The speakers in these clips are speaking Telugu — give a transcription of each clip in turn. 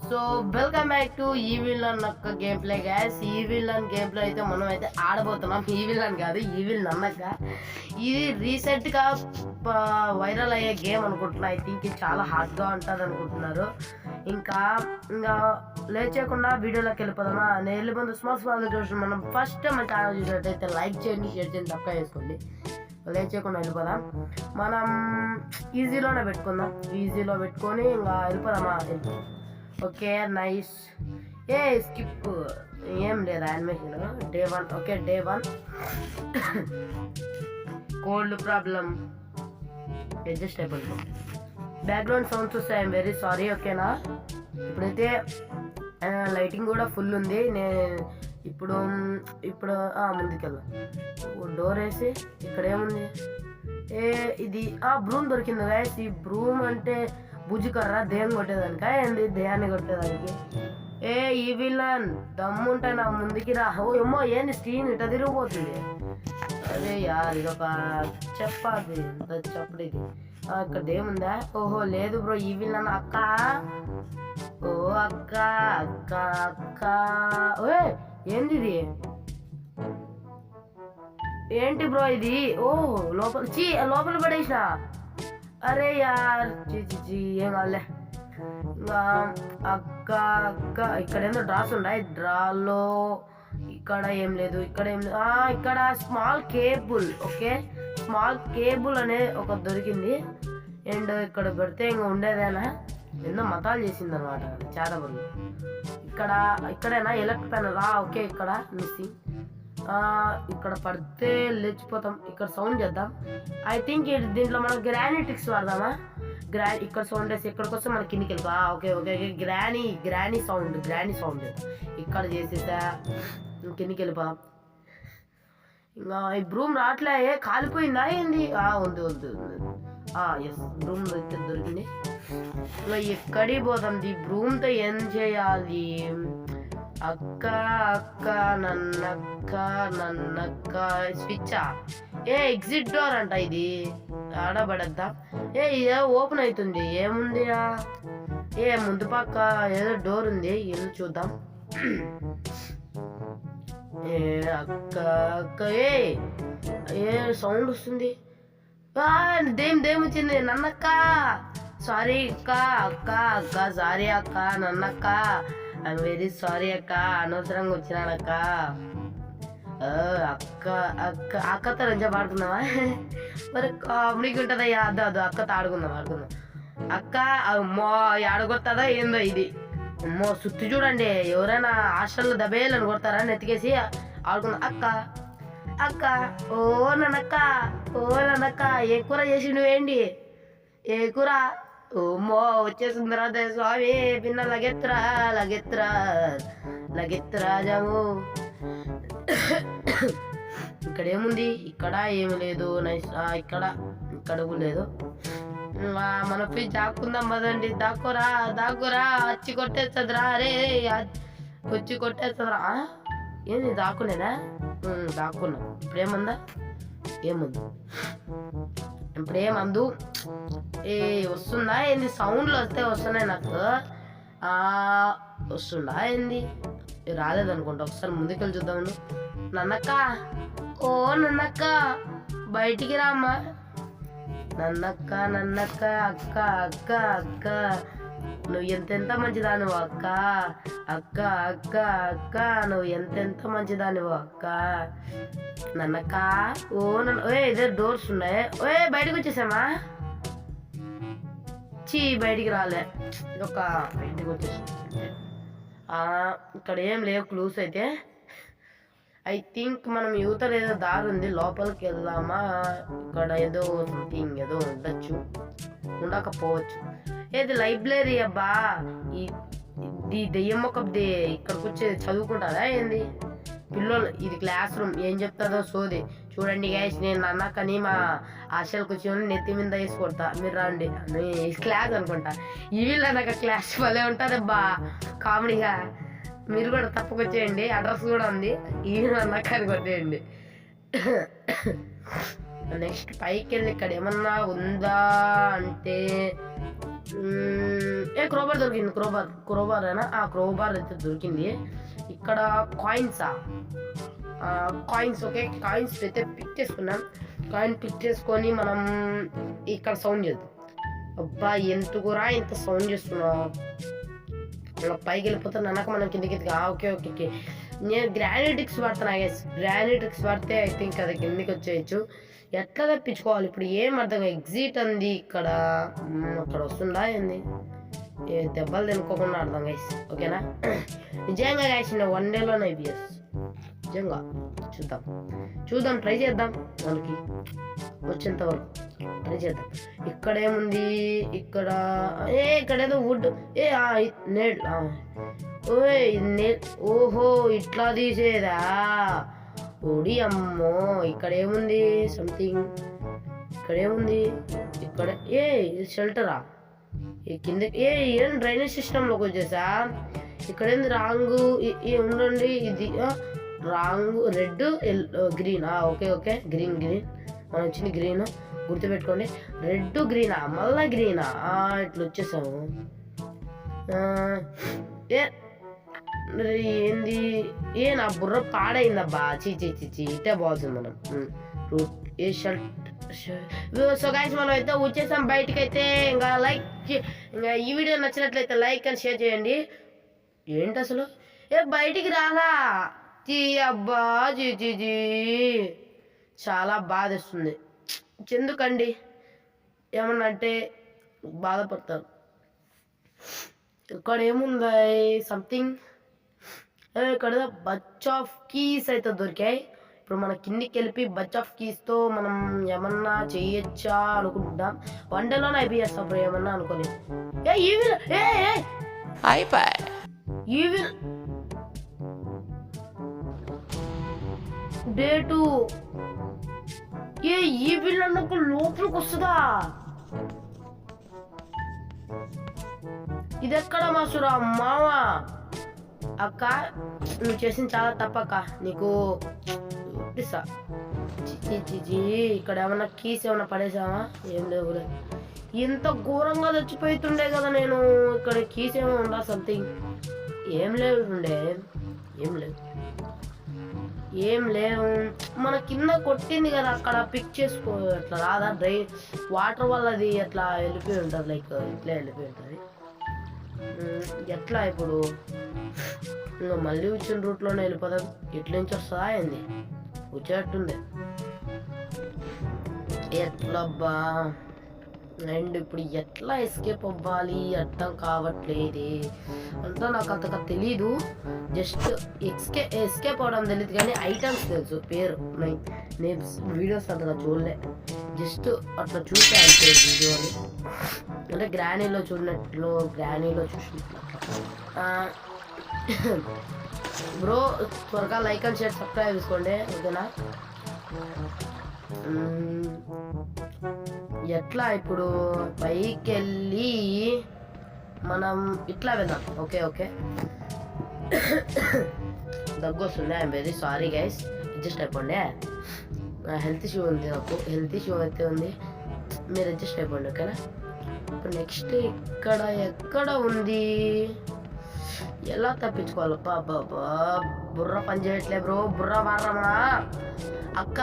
సో వెల్కమ్ బ్యాక్ టు ఈ విలన్ అక్క గేమ్ ప్లే గ్యాస్. ఈ విలన్ గేమ్ ప్లే అయితే మనం అయితే ఆడబోతున్నాం. ఈ విలన్ కాదు, ఈ విలన్ అక్క. ఇది రీసెంట్గా వైరల్ అయ్యే గేమ్ అనుకుంటున్నా. ఐ థింక్ ఇది చాలా హార్డ్గా ఉంటుంది అనుకుంటున్నారు. ఇంకా లేచేయకుండా వీడియోలోకి వెళ్ళిపోదామా? నేను వెళ్ళి ముందు స్మాల్ చూసి మనం ఫస్ట్ మన ఛానల్ చూసినట్టయితే లైక్ చేయండి, షేర్ చేయండి, తప్పక చేసుకోండి. లేచేయకుండా వెళ్ళిపోదాం. మనం ఈజీలోనే పెట్టుకుందాం. ఈజీలో పెట్టుకొని ఇంకా వెళ్ళిపోదామా? Okay nice. స్కిప్ ఏం లేదు animation. Day 1. Okay day 1. Cold problem adjust అయిపోతుంది. బ్యాక్గ్రౌండ్ సౌండ్స్ వస్తాయి. I'm very sorry. ఓకేనా? ఇప్పుడైతే లైటింగ్ కూడా ఫుల్ ఉంది. ఇప్పుడు ముందుకెళ్దాం. డోర్ వేసి ఇక్కడ ఏముంది? ఇది బ్రూమ్ దొరికింది గాయస్. ఈ బ్రూమ్ అంటే భుజకర్ర దేని కొట్టేదానికా ఏంది? దేహాన్ని కొట్టేదానికి. ఈ విలన్ దమ్ముంటే నా ముందుకి రా. ఏమో ఏంది స్క్రీన్ ఇట్లా తిరిగిపోతుంది. అదే యార్ ఇదొక చెప్పాది చెప్పడు ఇది. ఇక్కడ ఏముందా? ఓహో లేదు బ్రో, ఈ విలన్ అక్క. ఓ అక్క అక్క అక్క. ఏంది ఇది? ఏంటి బ్రో ఇది? లోపల పడేసిన. అరే యార్ చీ ఏం కాదులే. ఇంకా అక్క అక్క ఇక్కడ ఏందో డ్రాస్ ఉన్నాయి. డ్రాలో ఇక్కడ ఏం లేదు. ఇక్కడ ఏం లేదు. ఇక్కడ small cable. Okay small cable అనే ఒక దొరికింది. అండ్ ఇక్కడ పెడితే ఇంకా ఉండేదేనా? ఎన్నో మతాలు చేసింది అనమాట చాలా బరువు. ఇక్కడేనా ఎలక్ట్రిక్ ప్యానల్? ఓకే ఇక్కడ మిస్సింగ్. ఇక్కడ పడితే లేచిపోతాం. ఇక్కడ సౌండ్ చేద్దాం. ఐ థింక్ దీంట్లో మనం గ్రానీ ట్రిక్స్ వాడదామా? ఇక్కడ సౌండ్ వేసి ఇక్కడికి వస్తే మన కిందికి వెళ్ళిపో. ఓకే ఓకే గ్రానీ సౌండ్ ఇక్కడ చేసేసా కిందికి వెళ్ళిపోదాం. ఇంకా ఈ బ్రూమ్ రావట్లే. కాలిపోయిందా ఏంది? ఉంది. ఎస్ బ్రూమ్ దొరికింది. ఇంకా ఎక్కడికి పోతాం? ఈ బ్రూమ్తో ఏం చేయాలి? అక్క అక్క నన్నక్క స్విచ్చా? ఎగ్జిట్ డోర్ అంట ఇది. ఆడబడద్దా? ఇదే ఓపెన్ అవుతుంది. ఏముంది? ముందు పక్క ఏదో డోర్ ఉంది. ఇల్లు చూద్దాం. అక్క అక్క సౌండ్ వస్తుంది. దేం వచ్చింది? నన్నక్క సారీ అక్క సారీ అక్క నన్నక్క. ఐఎమ్ వెరీ సారీ అక్క, అనవసరంగా వచ్చినానక్క. అక్కతో రంజా పాడుకుందామా? మరి కామెడీకి ఉంటుందయ్యా. అక్కతో ఆడుకుందాం. అక్క అమ్మో ఆడగొడతాదా ఏందో ఇది? అమ్మో సుత్తి చూడండి. ఎవరైనా హాస్టల్లో దబేయాలని కొడతారా? నెత్తికేసి ఆడుకుందాం. అక్క ఓ నన్నక్క ఏ కూర చేసి నువ్వేంటి? ఏ కూర? ఓమ్మో వచ్చేసిన తర్వాత స్వామి పిన్న లగెత్రా జాము. ఇక్కడ ఏముంది? ఇక్కడ ఏమి లేదు. నైస్. ఇక్కడ లేదు. మన పోయి దాక్కుందాం పదండి. దాక్కురా వచ్చి కొట్టేస్తుందిరా. అరే వచ్చి కొట్టేస్తుందిరా. ఏంది దాక్కునేనా? దాక్కున్నా. ఇప్పుడేమందా? ఏముంది? ఇప్పుడేమందు? వస్తుందా ఏంది? సౌండ్లు వస్తున్నాయి నాకు. వస్తుందా ఏంది? రాలేదనుకుంటా. ఒకసారి ముందుకెళ్ళి చూద్దాం. నన్నక్క నన్నక్క బయటికి రామ్మా. నన్నక్క అక్క నువ్వు ఎంతెంత మంచిదానివో అక్క నువ్వు ఎంతెంత మంచిదానివో అక్క. నన్నక్క ఇదే డోర్స్ ఉన్నాయి. బయటకు వచ్చేసామా? బయటికి రాలే. ఇదొక బయటికి వచ్చేసి ఇక్కడ ఏం లేవు క్లూస్ అయితే. ఐ థింక్ మనం యువతలో ఏదో దారి ఉంది. లోపలికి వెళ్దామా? ఇక్కడ ఏదో సంథింగ్ ఏదో ఉండొచ్చు, ఉండకపోవచ్చు. ఏది లైబ్రరీ అబ్బా? ఈ దెయ్యం మొక్కది ఇక్కడికి వచ్చి చదువుకుంటుందా ఏంది? పిల్లలు ఇది క్లాస్ రూమ్. ఏం చెప్తుందో సోది. చూడండి గైస్, నేను అన్నాకని మా హాస్టల్కి వచ్చి నెత్తి మీద వేసి కొడతా. మీరు రండి. క్లాస్ అనుకుంటా. ఈ వీళ్ళు నాకు క్లాస్ భలే ఉంటారబ్బా కామెడీగా. మీరు కూడా తప్పకొచ్చేయండి. అడ్రస్ కూడా ఉంది. ఈ అన్నాకని కొట్టేయండి. నెక్స్ట్ పైకి వెళ్ళి ఇక్కడ ఏమన్నా ఉందా అంటే క్రోబార్ దొరికింది. క్రోబార్ అయినా క్రోబార్ అయితే దొరికింది. ఇక్కడ కాయిన్సా? కాయిన్స్. ఓకే, కాయిన్స్ అయితే పిక్ చేసుకున్నాం. కాయిన్ పిక్ చేసుకొని మనం ఇక్కడ సౌండ్ చేద్దాం. అబ్బా ఎందుకురా ఇంత సౌండ్ చేస్తున్నావు? పైకి వెళ్ళిపోతాను అన్నాక మనం కిందకి ఓకే ఓకే ఓకే. నేను గ్రానైటిక్స్ వాడతాను. గ్రానైటిక్స్ వాడితే ఐ థింక్ అది కిందకి వచ్చేయచ్చు. ఎట్లా తప్పించుకోవాలి ఇప్పుడు? ఏం అర్థం. ఎగ్జిట్ అంది ఇక్కడ. అక్కడ వస్తుందా ఏంది? దెబ్బలు తినుకోకుండా అర్థం గైస్. ఓకేనా? నిజంగా గైస్ వన్ డేలోనే ఐబిఎస్ నిజంగా చూద్దాం ట్రై చేద్దాం. మనకి వచ్చేంత వరకు ట్రై చేద్దాం. ఇక్కడ ఏముంది? ఇక్కడ ఏదో వుడ్. ఓహో ఇట్లా తీసేదా? ఓడి అమ్మో. ఇక్కడ ఏముంది? సంథింగ్. ఇక్కడ ఏముంది? ఇక్కడ షెల్టరా? కింద ఏం డ్రైనేజ్ సిస్టంలోకి వచ్చేసా? ఇక్కడ ఏంది రాంగు? ఉండండి, ఇది wrong. Red, green. Okay okay, green. మనం వచ్చింది గ్రీన్, గుర్తుపెట్టుకోండి. రెడ్ గ్రీనా? మళ్ళా గ్రీనా? ఇట్లా వచ్చేసాము. ఏంది? నా బుర్ర పాడైందబ్బా. చీ ఇట్టే పోవాల్సింది మనం. సో గైస్ మనం అయితే వచ్చేసాం బయటకి అయితే. ఇంకా ఈ వీడియో నచ్చినట్లయితే లైక్ అండ్ షేర్ చేయండి. ఏంటి అసలు? బయటికి రాలా? అబ్బా జీ చాలా బాధేస్తుంది. ఎందుకండి? ఏమన్నా అంటే బాధపడతారు. ఇక్కడ ఏముంది? సంథింగ్. ఇక్కడ బచ్ ఆఫ్ కీస్ అయితే దొరికాయి. ఇప్పుడు మన కిందికి వెళ్ళి బచ్ ఆఫ్ కీస్తో మనం ఏమన్నా చేయొచ్చా అనుకుంటాం. వన్ డేలోనే అయిపోయేస్తాం బ్రో ఏమన్నా అనుకోని. డే 2 ఈ బిల్ అన్నకు లోపలికి వస్తుందా? ఇది ఎక్కడ మాసురా మావా? అక్క నువ్వు చేసింది చాలా తప్పక్క. నీకు ఇక్కడ ఏమన్నా కీస్ ఏమన్నా పడేసావా? ఏం లేవు. ఇంత ఘోరంగా చచ్చిపోతుండే కదా నేను. ఇక్కడ కీస్ ఏమో ఉందా? సంథింగ్. ఏం లేవు. మన కింద కొట్టింది కదా అక్కడ పిక్ చేసుకో. అట్లా రాదా? వాటర్ వల్ల అది అట్లా వెళ్ళిపోయి ఉంటుంది. లైక్ ఇట్లా వెళ్ళిపోయి ఉంటుంది. ఎట్లా ఇప్పుడు? ఇంకా మళ్ళీ వచ్చిన రూట్లోనే వెళ్ళిపోతాం. ఇట్ల నుంచి వస్తుందా ఏంది? వచ్చేటట్టుంది. ఎట్లబ్బా? అండ్ ఇప్పుడు ఎట్లా ఎస్కేప్ అవ్వాలి అర్థం కావట్లేదు. అంతా నాకు అంతగా తెలీదు. జస్ట్ ఎస్కేప్ అవడం తెలియదు కానీ ఐటమ్స్ తెలుసు, పేరు నేమ్స్. వీడియోస్ అంతగా చూడలే, జస్ట్ అట్లా చూసా అంతే వీడియోని. అంటే గ్రానీలో చూసినట్లు బ్రో. త్వరగా లైక్ అండ్ షేర్ సబ్స్క్రైబ్ చేసుకోండి. ఓకేనా? ఎట్లా ఇప్పుడు? పైకి వెళ్ళి మనం ఇట్లా వెళ్దాం. ఓకే దగ్గు వస్తుంది. I'm very sorry guys, adjust అయిపోండి. హెల్త్ ఇష్యూ ఉంది, నాకు హెల్త్ ఇష్యూ అయితే ఉంది. మీరు అడ్జస్ట్ అయిపోండి. ఓకేనా? ఇప్పుడు నెక్స్ట్ ఎక్కడ ఉంది? ఎలా తప్పించుకోవాలి? బాబా బుర్ర పని చేయట్లే బ్రో. బుర్ర వాడరమా అక్క?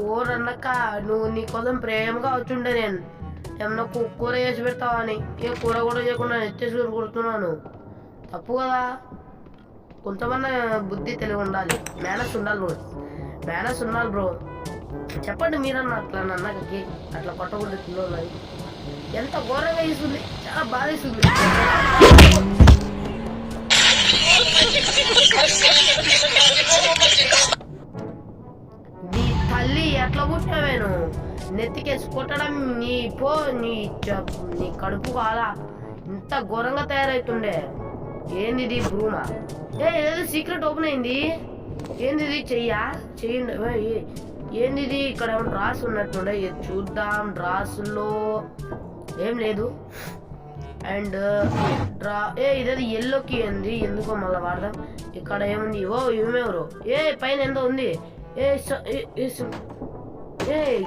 ఓరన్నక్క నువ్వు నీ కోసం ప్రేమగా వచ్చుండే. నేను ఏమన్నా కూర చేసి పెడతావా అని కూర కూడా చేయకుండా నెచ్చేసి కొడుతున్నాను. తప్పు కదా. కొంతమంది బుద్ధి తెలివి ఉండాలి, మేనస్ ఉండాలి బ్రో. చెప్పండి మీరన్నా అట్లా అన్నకి అట్లా కొట్టకూడదు. పిల్లలు ఎంత ఘోరంగా ఇస్తుంది, చాలా బాధ ఇస్తుంది. నీ తల్లి ఎట్లా పుట్టావేను? నెత్తికేసి కొట్టడం నీ కడుపు కాలా? ఇంత ఘోరంగా తయారైతుండే. ఏంది ఇది? బ్రూమా? ఏదో సీక్రెట్ ఓపెన్ అయింది. ఏంది ఇది? చెయ్యండి. ఏంది ఇది? ఇక్కడ ఏమైనా రాసి ఉన్నట్టుండే. చూద్దాం. డ్రాసుల్లో ఏం లేదు. అండ్ ఇదేది ఎల్లోకి ఏంది? ఎందుకో మళ్ళీ వాడదాం. ఇక్కడ ఏముంది? ఇవేమెవరు? పైన ఎంతో ఉంది.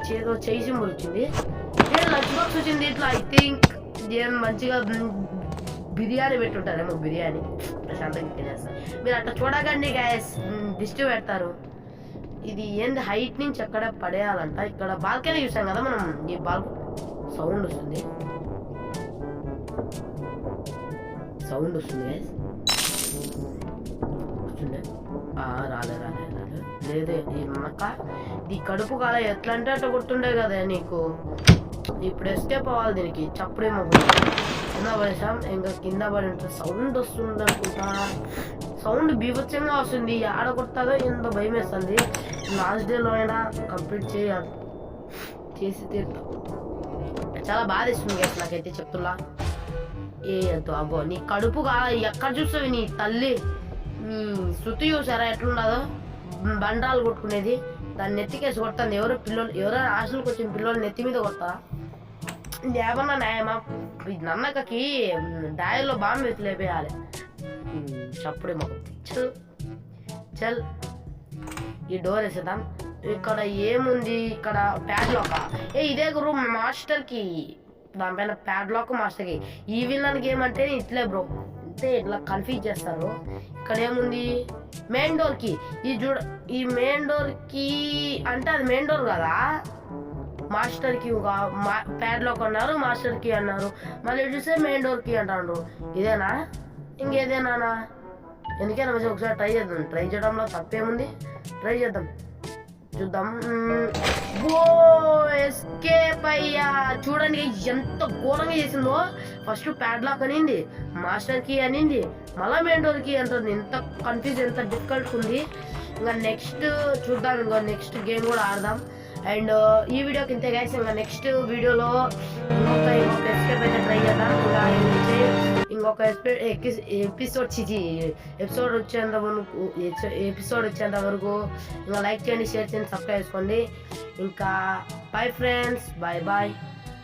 చేదో చేయి సింబల్ వచ్చింది. లంచ్ బాక్స్ వచ్చింది. ఇట్లా ఐ థింక్ ఏం మంచిగా బిర్యానీ పెట్టుంటారేమో, బిర్యానీ ప్రశాంతంగా తినేస్తారు. మీరు అట్లా చూడకండి గైస్, దిష్టి పెడతారు. ఇది ఏంది హైట్ నుంచి ఎక్కడ పడేయాలంట. ఇక్కడ బాల్కనీ చూసాం కదా మనం, ఈ సౌండ్ వస్తుంది గైస్. వస్తుండే రాలే లేదు. ఈ నక్క ఈ కడుపు కాల ఎట్లా అంటే అట్లా కొట్టుండే కదా నీకు. ఇప్పుడు ఎస్కేప్ అవ్వాలి దీనికి. చప్పుడేమో కింద పడేసాం, ఇంకా కింద పడి ఉంటుంది. సౌండ్ వస్తుంది అనుకుంటా, సౌండ్ బీభత్సంగా వస్తుంది. ఆడ కొడతాదో ఎంతో భయం వేస్తుంది. లాస్ట్ డేలో అయినా కంప్లీట్ చేసి తీరుతాం. చాలా బాధ ఇస్తుంది కదా నాకైతే చెప్తున్నా. అబ్బో నీ కడుపు ఎక్కడ చూస్తావు నీ తల్లి. శృతి చూసారా ఎట్లున్నదో, బండాలు కొట్టుకునేది. దాన్ని నెత్తికేసి కొడుతుంది. ఎవరైనా హాస్టల్కి వచ్చిన పిల్లలు నెత్తి మీద కొడతా. ఏమన్నా న్యాయమా? నన్నకకి డాయల్లో బాంబు వేసి లేపేయాలి. చప్పుడే మాకు చల్. ఈ డోర్ వేసేద్దాం. ఇక్కడ ఏముంది? ఇక్కడ ప్యాడ్లాక్. ఇదే రూమ్ మాస్టర్కి, దానిపైన ప్యాడ్లాక్ మాస్టర్కి. ఈ విన్నానికి ఏమంటే ఇట్లే బ్రో, అంటే ఇట్లా కన్ఫ్యూజ్ చేస్తారు. ఇక్కడ ఏముంది? మెయిన్ డోర్కి. ఈ మెయిన్ డోర్కి అంటే అది మెయిన్ డోర్ కదా, మాస్టర్కి ఒక ప్యాడ్లాక్ అన్నారు, మాస్టర్కి అన్నారు. మళ్ళీ చూస్తే మెయిన్ డోర్కి అంటారు. ఇదేనా? ఇంకేదేనా? ఎందుకైనా మంచిగా ఒకసారి ట్రై చేద్దాం. ట్రై చేయడంలో తప్పేముంది, ట్రై చేద్దాం, చూద్దాం. ఎస్కేప్ అయ్యా. చూడండి ఎంత ఘోరంగా చేసిందో. ఫస్ట్ ప్యాడ్లాక్ అనింది, మాస్టర్ కీ అనింది, మళ్ళీ మెయిన్ డోర్ కీ అంటుంది. ఎంత కన్ఫ్యూజ్, ఎంత డిఫికల్ట్ ఉంది. ఇంకా నెక్స్ట్ చూద్దాం, ఇంకా నెక్స్ట్ గేమ్ కూడా ఆడదాం. అండ్ ఈ వీడియోకి ఇంతే గైస్. ఇంకా నెక్స్ట్ వీడియోలో ఇంకొక ఎస్కేప్ అయితే ట్రై చేద్దాం. ఇంకొక ఎపిసోడ్ వచ్చేంత వరకు ఇంకా లైక్ చేయండి, షేర్ చేయండి, సబ్స్క్రైబ్ చేసుకోండి. ఇంకా బై ఫ్రెండ్స్, బాయ్.